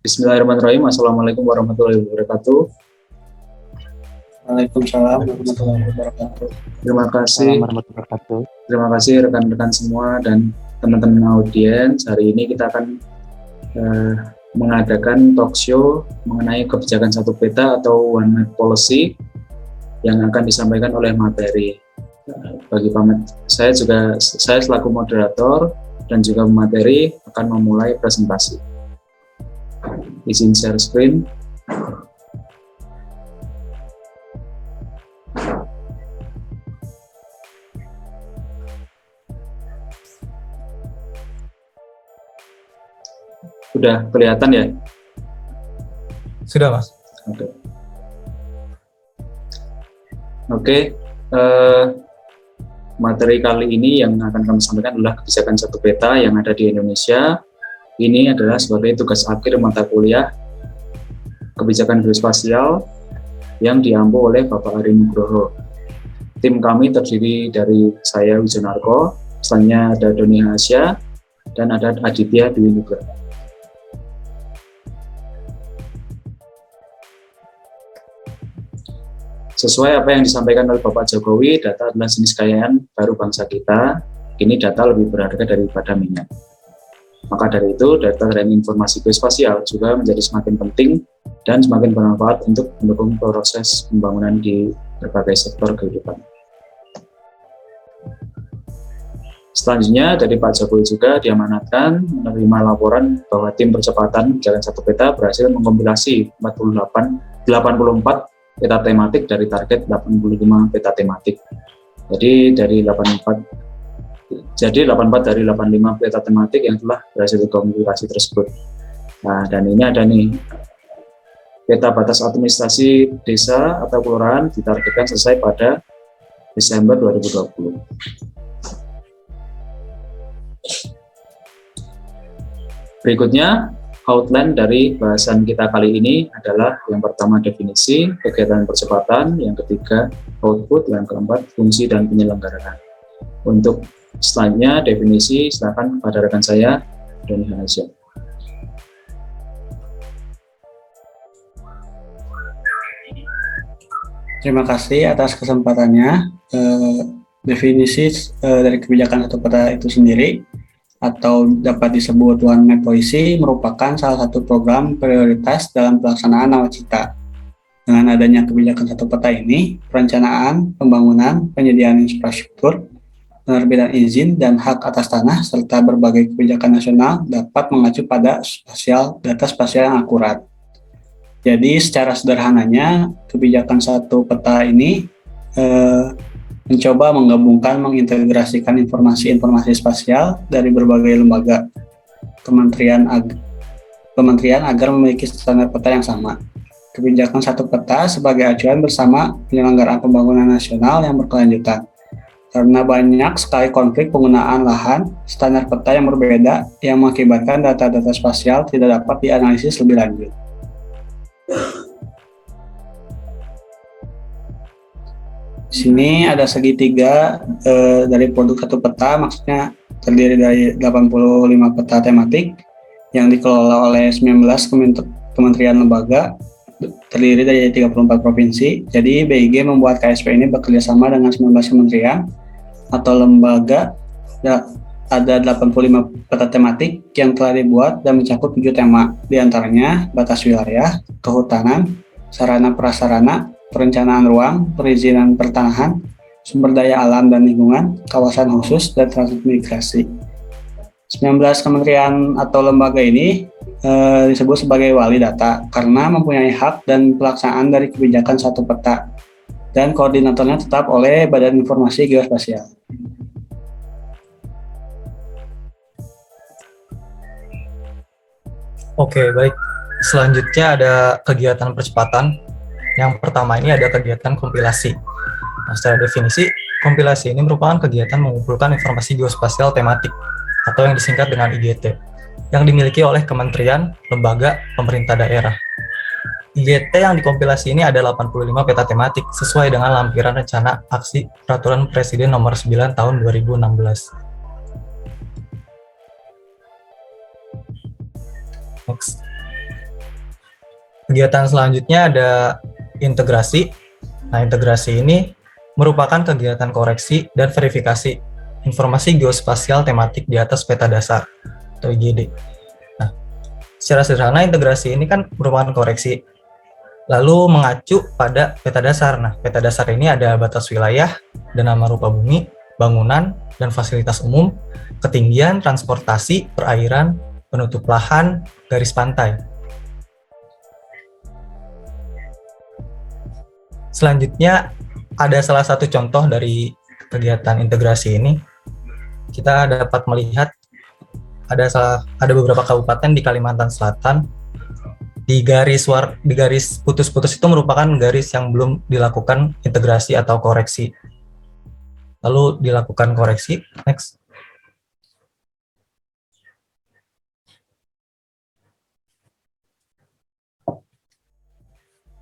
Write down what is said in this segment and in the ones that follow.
Bismillahirrahmanirrahim. Assalamualaikum warahmatullahi wabarakatuh. Waalaikumsalam warahmatullahi wabarakatuh. Terima kasih, Assalamualaikum warahmatullahi wabarakatuh. terima kasih rekan-rekan semua dan teman-teman audiens. Hari ini kita akan mengadakan talk show mengenai kebijakan satu peta atau One Map Policy yang akan disampaikan oleh materi. Bagi saya selaku moderator dan juga materi akan memulai presentasi. Izin share screen. Sudah kelihatan ya? Sudah, Mas. Oke. Materi kali ini yang akan kami sampaikan adalah kebijakan satu peta yang ada di Indonesia. Ini adalah sebagai tugas akhir mata kuliah kebijakan geospasial yang diampu oleh Bapak Ari Nugroho. Tim kami terdiri dari saya, Wijonarko, selanjutnya ada Doni Hasya, dan ada Aditya Dwi Nugroho. Sesuai apa yang disampaikan oleh Bapak Jokowi, data adalah jenis kekayaan baru bangsa kita. Kini data lebih berharga daripada minyak. Maka dari itu, data dan informasi geospasial juga menjadi semakin penting dan semakin bermanfaat untuk mendukung proses pembangunan di berbagai sektor kehidupan. Selanjutnya, dari Pak Jokowi juga diamanatkan menerima laporan bahwa tim percepatan kebijakan satu peta berhasil mengkompilasi 84 peta tematik dari target 85 peta tematik. Jadi 84 dari 85 peta tematik yang telah berhasil dikompilasi tersebut. Nah, dan ini ada nih peta batas administrasi desa atau kelurahan ditargetkan selesai pada Desember 2020. Berikutnya, outline dari bahasan kita kali ini adalah yang pertama definisi, kegiatan percepatan, yang ketiga output, yang keempat fungsi dan penyelenggaraan. Untuk selanjutnya definisi, silakan kepada rekan saya, Doni Hasya. Terima kasih atas kesempatannya. Definisi dari kebijakan satu peta itu sendiri atau dapat disebut One Map Policy merupakan salah satu program prioritas dalam pelaksanaan nawacita. Dengan adanya kebijakan satu peta ini, perencanaan, pembangunan, penyediaan infrastruktur, penerbitan izin dan hak atas tanah serta berbagai kebijakan nasional dapat mengacu pada data spasial yang akurat. Jadi secara sederhananya, kebijakan satu peta ini mencoba menggabungkan, mengintegrasikan informasi-informasi spasial dari berbagai lembaga kementerian agar memiliki standar peta yang sama. Kebijakan satu peta sebagai acuan bersama penyelenggaraan pembangunan nasional yang berkelanjutan. Karena banyak sekali konflik penggunaan lahan, standar peta yang berbeda yang mengakibatkan data-data spasial tidak dapat dianalisis lebih lanjut. Di sini ada segitiga dari produk satu peta, maksudnya terdiri dari 85 peta tematik yang dikelola oleh 19 kementerian lembaga, terdiri dari 34 provinsi. Jadi BIG membuat KSP ini bekerja sama dengan 19 kementerian atau lembaga. Ada 85 peta tematik yang telah dibuat dan mencakup 7 tema, diantaranya batas wilayah, kehutanan, sarana prasarana, perencanaan ruang, perizinan pertanahan, sumber daya alam dan lingkungan, kawasan khusus, dan transmigrasi. 19 kementerian atau lembaga ini disebut sebagai wali data karena mempunyai hak dan pelaksanaan dari kebijakan satu peta, dan koordinatornya tetap oleh Badan Informasi Geospasial. Oke, baik. Selanjutnya ada kegiatan percepatan. Yang pertama ini ada kegiatan kompilasi. Nah, secara definisi, kompilasi ini merupakan kegiatan mengumpulkan informasi geospasial tematik atau yang disingkat dengan IGT yang dimiliki oleh kementerian, lembaga, pemerintah daerah. IGT yang dikompilasi ini ada 85 peta tematik sesuai dengan lampiran rencana aksi Peraturan Presiden Nomor 9 Tahun 2016. Next. Kegiatan selanjutnya ada integrasi. Nah, integrasi ini merupakan kegiatan koreksi dan verifikasi informasi geospasial tematik di atas peta dasar atau IGD. Nah, secara sederhana integrasi ini kan merupakan koreksi, lalu mengacu pada peta dasar. Nah, peta dasar ini ada batas wilayah dan nama rupa bumi, bangunan, dan fasilitas umum, ketinggian, transportasi, perairan, penutup lahan, garis pantai. Selanjutnya, ada salah satu contoh dari kegiatan integrasi ini. Kita dapat melihat ada beberapa kabupaten di Kalimantan Selatan. Di garis putus-putus itu merupakan garis yang belum dilakukan integrasi atau koreksi. Lalu dilakukan koreksi. Next.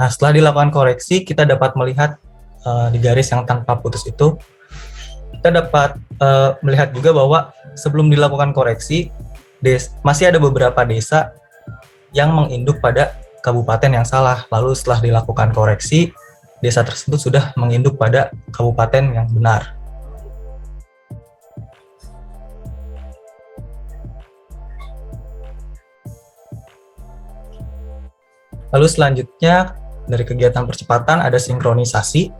Nah, setelah dilakukan koreksi, kita dapat melihat di garis yang tanpa putus itu, kita dapat melihat juga bahwa sebelum dilakukan koreksi, masih ada beberapa desa yang menginduk pada kabupaten yang salah. Lalu setelah dilakukan koreksi, desa tersebut sudah menginduk pada kabupaten yang benar. Lalu selanjutnya, dari kegiatan percepatan ada sinkronisasi.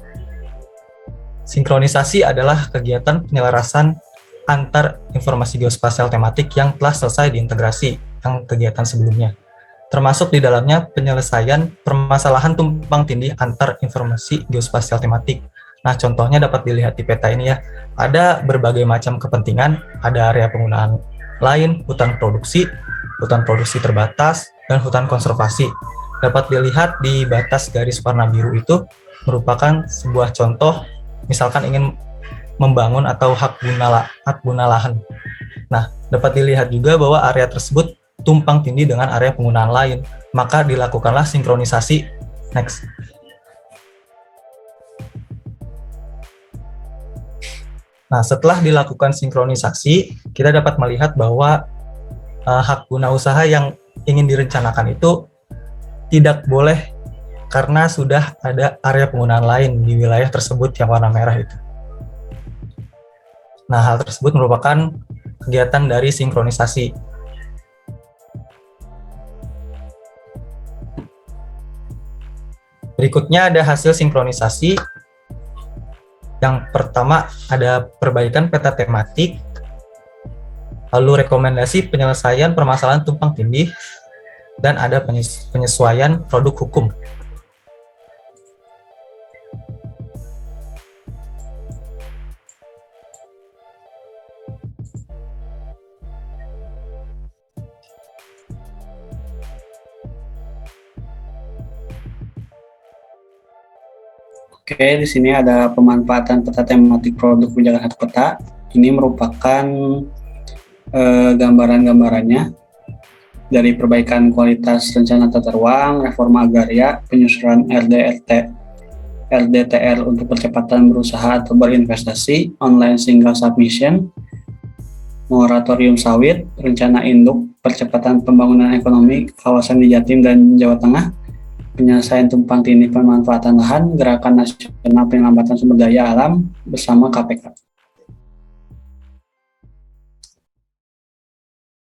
Sinkronisasi adalah kegiatan penyelarasan antar informasi geospasial tematik yang telah selesai diintegrasi yang kegiatan sebelumnya, termasuk di dalamnya penyelesaian permasalahan tumpang tindih antar informasi geospasial tematik. Nah, contohnya dapat dilihat di peta ini ya. Ada berbagai macam kepentingan, ada area penggunaan lain, hutan produksi terbatas, dan hutan konservasi. Dapat dilihat di batas garis warna biru itu merupakan sebuah contoh, misalkan ingin membangun atau hak guna lahan. Nah, dapat dilihat juga bahwa area tersebut tumpang tindih dengan area penggunaan lain, maka dilakukanlah sinkronisasi. Next. Nah, setelah dilakukan sinkronisasi, kita dapat melihat bahwa hak guna usaha yang ingin direncanakan itu tidak boleh karena sudah ada area penggunaan lain di wilayah tersebut yang warna merah itu. Nah, hal tersebut merupakan kegiatan dari sinkronisasi. Berikutnya ada hasil sinkronisasi. Yang pertama ada perbaikan peta tematik, lalu rekomendasi penyelesaian permasalahan tumpang tindih, dan ada penyesuaian produk hukum. Oke, di sini ada pemanfaatan peta tematik produk kebijakan satu peta. Ini merupakan gambaran-gambarannya dari perbaikan kualitas rencana tata ruang, reforma agraria, penyusunan RDTR untuk percepatan berusaha atau berinvestasi, online single submission, moratorium sawit, rencana induk, percepatan pembangunan ekonomi kawasan di Jatim dan Jawa Tengah, penyelesaian tumpang tindih pemanfaatan lahan, gerakan nasional penyelamatan sumber daya alam bersama KPK.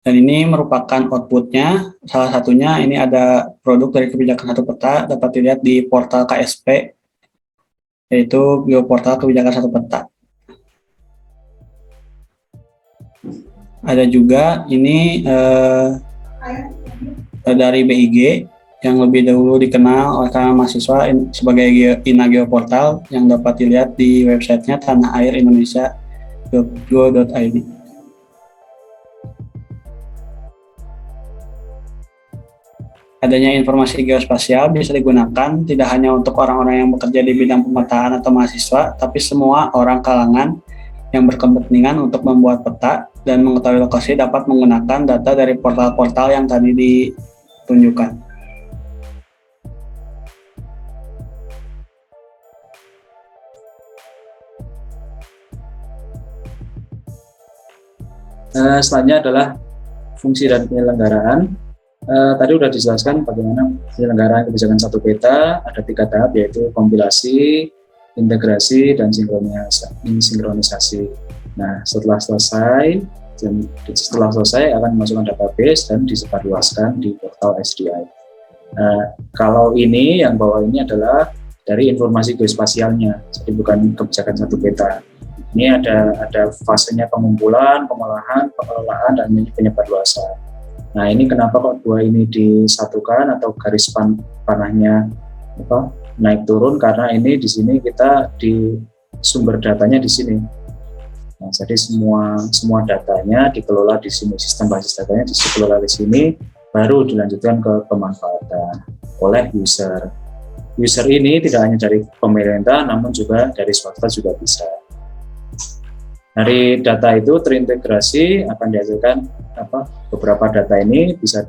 Dan ini merupakan outputnya, salah satunya ini ada produk dari kebijakan satu peta, dapat dilihat di portal KSP, yaitu geoportal kebijakan satu peta. Ada juga ini dari BIG, yang lebih dahulu dikenal oleh kalangan mahasiswa sebagai INA Geoportal, yang dapat dilihat di websitenya tanahairindonesia.go.id. Adanya informasi geospasial bisa digunakan tidak hanya untuk orang-orang yang bekerja di bidang pemetaan atau mahasiswa, tapi semua orang kalangan yang berkepentingan untuk membuat peta dan mengetahui lokasi dapat menggunakan data dari portal-portal yang tadi ditunjukkan. Selanjutnya adalah fungsi dan penyelenggaraan. Tadi sudah dijelaskan bagaimana penyelenggaraan kebijakan satu peta, ada 3 tahap, yaitu kompilasi, integrasi, dan sinkronisasi. Nah, setelah selesai akan dimasukkan database dan disebarluaskan di portal SDI. Kalau ini yang bawah ini adalah dari informasi geospasialnya, jadi bukan kebijakan satu peta. Ini ada fasenya pengumpulan, pengolahan, pengelolaan, dan penyebarluasan. Nah, ini kenapa kok 2 ini disatukan atau garis panahnya naik turun, karena ini di sini kita di sumber datanya di sini. Nah, jadi semua datanya dikelola di sini, sistem basis datanya dikelola di sini, baru dilanjutkan ke pemanfaatan oleh user. User ini tidak hanya dari pemerintah, namun juga dari swasta juga bisa. Dari data itu terintegrasi akan dihasilkan beberapa data ini bisa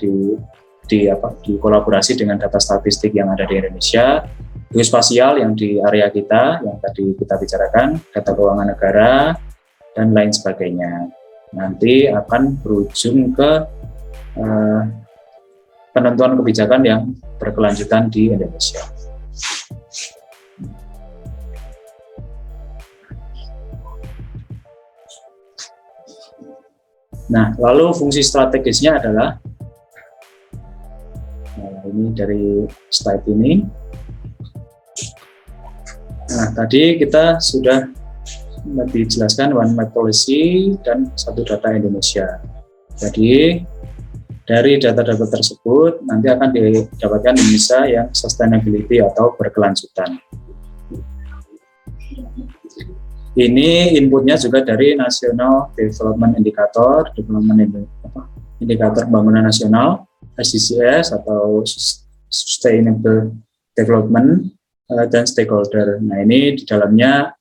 dikolaborasi dengan data statistik yang ada di Indonesia, geospasial yang di area kita yang tadi kita bicarakan, data keuangan negara, dan lain sebagainya. Nanti akan berujung ke penentuan kebijakan yang berkelanjutan di Indonesia. Nah, lalu fungsi strategisnya adalah, ini dari slide ini. Nah, tadi kita sudah dijelaskan One Map Policy dan satu data Indonesia. Jadi, dari data-data tersebut nanti akan didapatkan Indonesia yang sustainability atau berkelanjutan. Ini inputnya juga dari National Development Indicator, Indikator Pembangunan Nasional, SDGs atau Sustainable Development, dan stakeholder. Nah, ini di dalamnya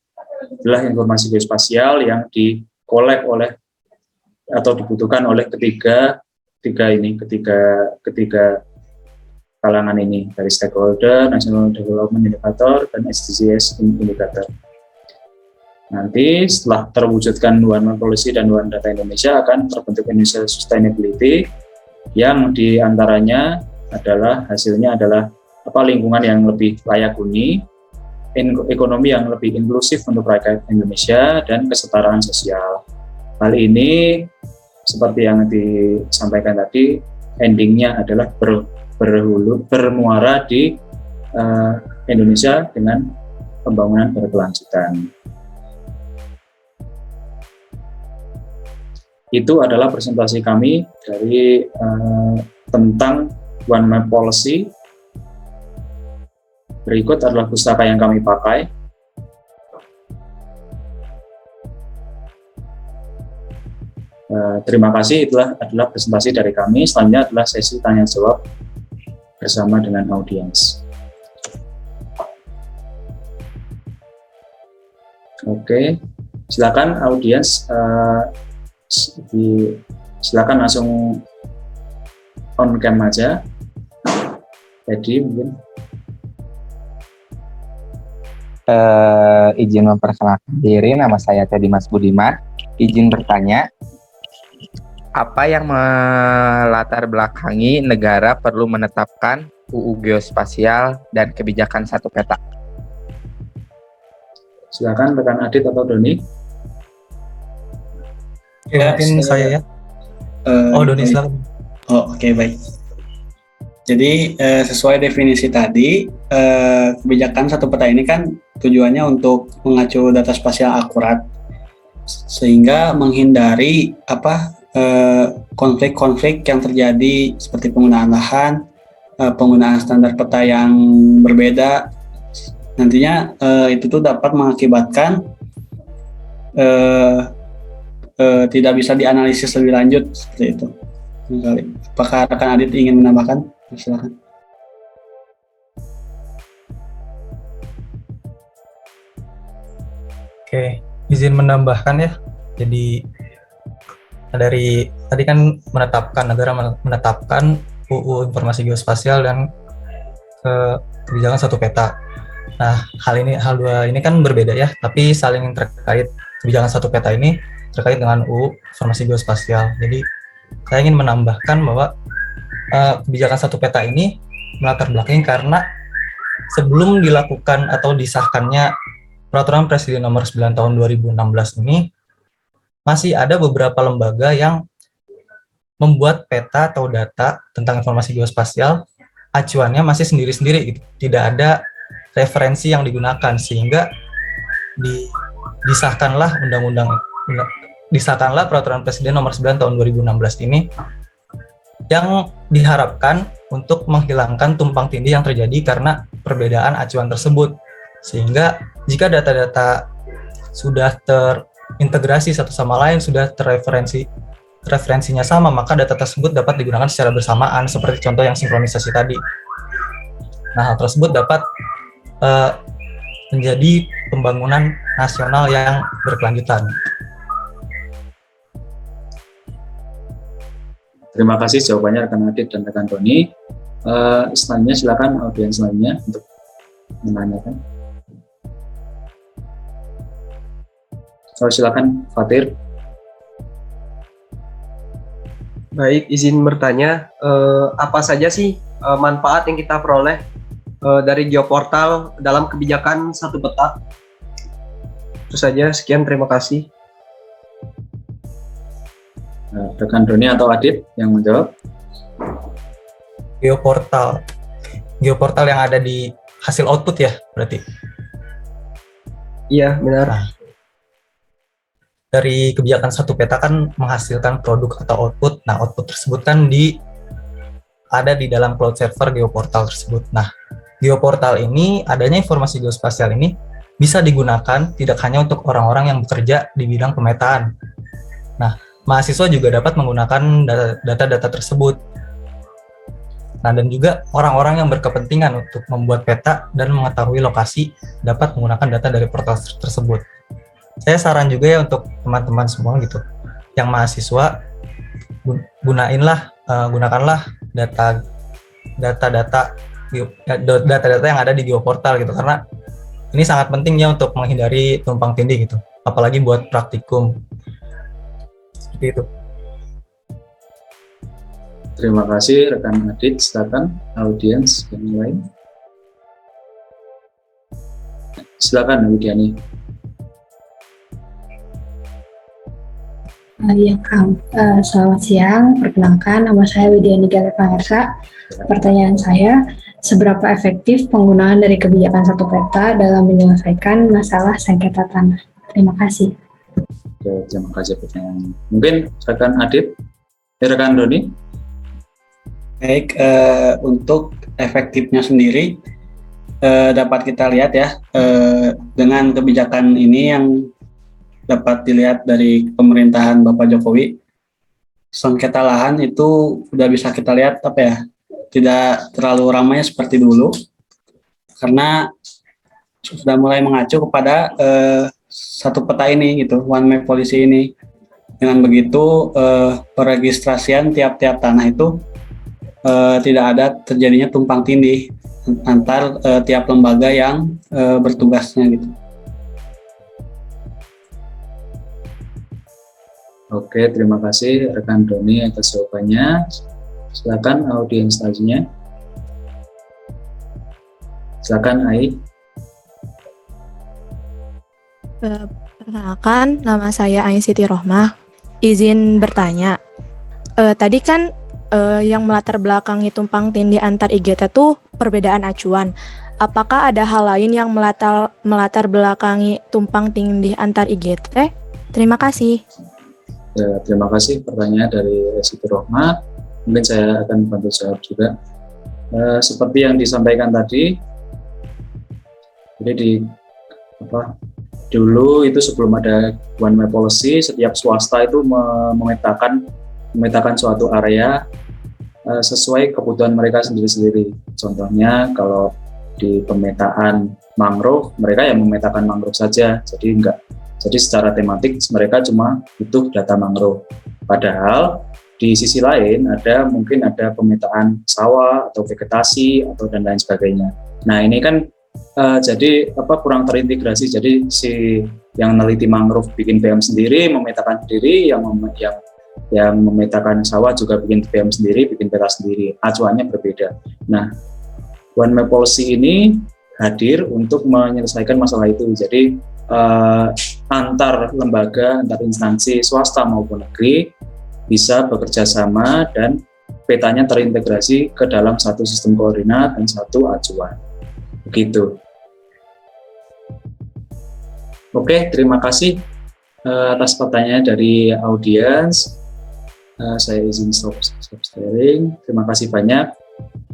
adalah informasi geospasial yang dikolek oleh atau dibutuhkan oleh ketiga kalangan ini, dari stakeholder, National Development Indicator, dan SDGs Indicator. Nanti setelah terwujudkan One Map Policy dan One Data Indonesia akan terbentuk Indonesia Sustainability yang diantaranya adalah hasilnya adalah lingkungan yang lebih layak huni, ekonomi yang lebih inklusif untuk rakyat Indonesia, dan kesetaraan sosial. Hal ini seperti yang disampaikan tadi, endingnya adalah bermuara di Indonesia dengan pembangunan berkelanjutan. Itu adalah presentasi kami dari tentang One Map Policy. Berikut adalah pustaka yang kami pakai. Terima kasih, itulah adalah presentasi dari kami. Selanjutnya adalah sesi tanya jawab bersama dengan audiens. Oke, silakan audiens, silakan langsung on cam aja. Jadi mungkin izin memperkenalkan diri, nama saya Teddy Mas Budiman. Izin bertanya, apa yang melatar belakangi negara perlu menetapkan UU Geospasial dan kebijakan satu peta? Silakan rekan Adit atau Doni. Mungkin saya ya. Doni silakan. Oke, baik. Jadi sesuai definisi tadi, kebijakan satu peta ini kan tujuannya untuk mengacu data spasial akurat, sehingga menghindari konflik-konflik yang terjadi seperti penggunaan lahan, penggunaan standar peta yang berbeda. Nantinya itu tuh dapat mengakibatkan tidak bisa dianalisis lebih lanjut seperti itu. Apakah rekan Adit ingin menambahkan? Silakan. Oke, izin menambahkan ya. Jadi dari tadi kan negara menetapkan UU Informasi Geospasial dan kebijakan satu peta. Nah, hal dua ini kan berbeda ya, tapi saling terkait. Kebijakan satu peta ini terkait dengan UU Informasi Geospasial. Jadi saya ingin menambahkan bahwa kebijakan satu peta ini melatar belakangi karena sebelum dilakukan atau disahkannya Peraturan Presiden Nomor 9 Tahun 2016 ini, masih ada beberapa lembaga yang membuat peta atau data tentang informasi geospasial, acuannya masih sendiri-sendiri gitu. Tidak ada referensi yang digunakan, sehingga disahkanlah Peraturan Presiden Nomor 9 Tahun 2016 ini yang diharapkan untuk menghilangkan tumpang tindih yang terjadi karena perbedaan acuan tersebut. Sehingga jika data-data sudah terintegrasi satu sama lain, sudah referensinya sama, maka data tersebut dapat digunakan secara bersamaan, seperti contoh yang sinkronisasi tadi. Nah, hal tersebut dapat menjadi pembangunan nasional yang berkelanjutan. Terima kasih jawabannya rekan Adit dan rekan Doni. Selanjutnya silakan audiens lainnya untuk menanyakan. Silakan Fatir. Baik, izin bertanya, apa saja sih manfaat yang kita peroleh dari Geoportal dalam kebijakan satu peta? Itu saja, sekian, terima kasih. Rekan Doni atau Adit yang menjawab. Geoportal yang ada di hasil output ya, berarti? Iya, benar. Nah, dari kebijakan satu peta kan menghasilkan produk atau output. Nah, output tersebut kan ada di dalam cloud server Geoportal tersebut. Nah, Geoportal ini, adanya informasi geospasial ini bisa digunakan tidak hanya untuk orang-orang yang bekerja di bidang pemetaan. Nah, mahasiswa juga dapat menggunakan data-data tersebut. Nah, dan juga orang-orang yang berkepentingan untuk membuat peta dan mengetahui lokasi dapat menggunakan data dari portal tersebut. Saya saran juga ya untuk teman-teman semua gitu, yang mahasiswa, gunakanlah data-data yang ada di Geoportal gitu, karena ini sangat penting ya untuk menghindari tumpang tindih gitu, apalagi buat praktikum. Seperti itu. Terima kasih rekan Adit. Silakan audiens yang lain. Silakan Widiani. Ya, Kang. Selamat siang. Perkenalkan, nama saya Widiani Galepangersa. Pertanyaan saya, seberapa efektif penggunaan dari kebijakan satu peta dalam menyelesaikan masalah sengketa tanah? Terima kasih. Oke, terima kasih pertanyaannya. Mungkin rekan Adit, rekan Doni. Baik, untuk efektifnya sendiri dapat kita lihat ya, dengan kebijakan ini yang dapat dilihat dari pemerintahan Bapak Jokowi, sengketa lahan itu sudah bisa kita lihat tidak terlalu ramai seperti dulu, karena sudah mulai mengacu kepada satu peta ini gitu, one map policy ini. Dengan begitu peregistrasian tiap-tiap tanah itu tidak ada terjadinya tumpang tindih antar tiap lembaga yang bertugasnya gitu. Oke, terima kasih rekan Doni atas jawabannya. Silakan audiens selanjutnya. Silakan Ai. Perkenalkan, nama saya Ain Siti Rohmah. Izin bertanya. Tadi kan yang melatar belakangi tumpang tindih antar IGT itu perbedaan acuan. Apakah ada hal lain yang melatar belakangi tumpang tindih antar IGT? Terima kasih. Ya, terima kasih pertanyaan dari Siti Rohmah. Mungkin saya akan bantu jawab juga. Seperti yang disampaikan tadi, jadi dulu itu sebelum ada one map policy, setiap swasta itu memetakan suatu area sesuai kebutuhan mereka sendiri-sendiri. Contohnya kalau di pemetaan mangrove, mereka yang memetakan mangrove saja, jadi secara tematik mereka cuma butuh data mangrove. Padahal di sisi lain mungkin ada pemetaan sawah atau vegetasi atau dan lain sebagainya. Nah, ini kan jadi kurang terintegrasi. Jadi si yang neliti mangrove bikin PM sendiri, memetakan sendiri, yang Yang memetakan sawah juga bikin TPM sendiri, bikin peta sendiri, acuannya berbeda. Nah, One Map Policy ini hadir untuk menyelesaikan masalah itu. Jadi antar lembaga, antar instansi swasta maupun negeri bisa bekerja sama dan petanya terintegrasi ke dalam satu sistem koordinat dan satu acuan. Begitu. Oke, terima kasih atas pertanyaan dari audiens. Saya izin stop sharing. Terima kasih banyak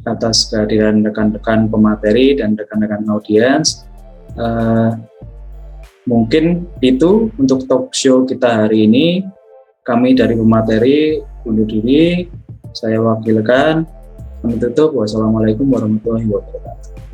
atas kehadiran rekan-rekan pemateri dan rekan-rekan audiens. Mungkin itu untuk talk show kita hari ini. Kami dari pemateri undur diri. Saya wakilkan. Menutup. Wassalamualaikum warahmatullahi wabarakatuh.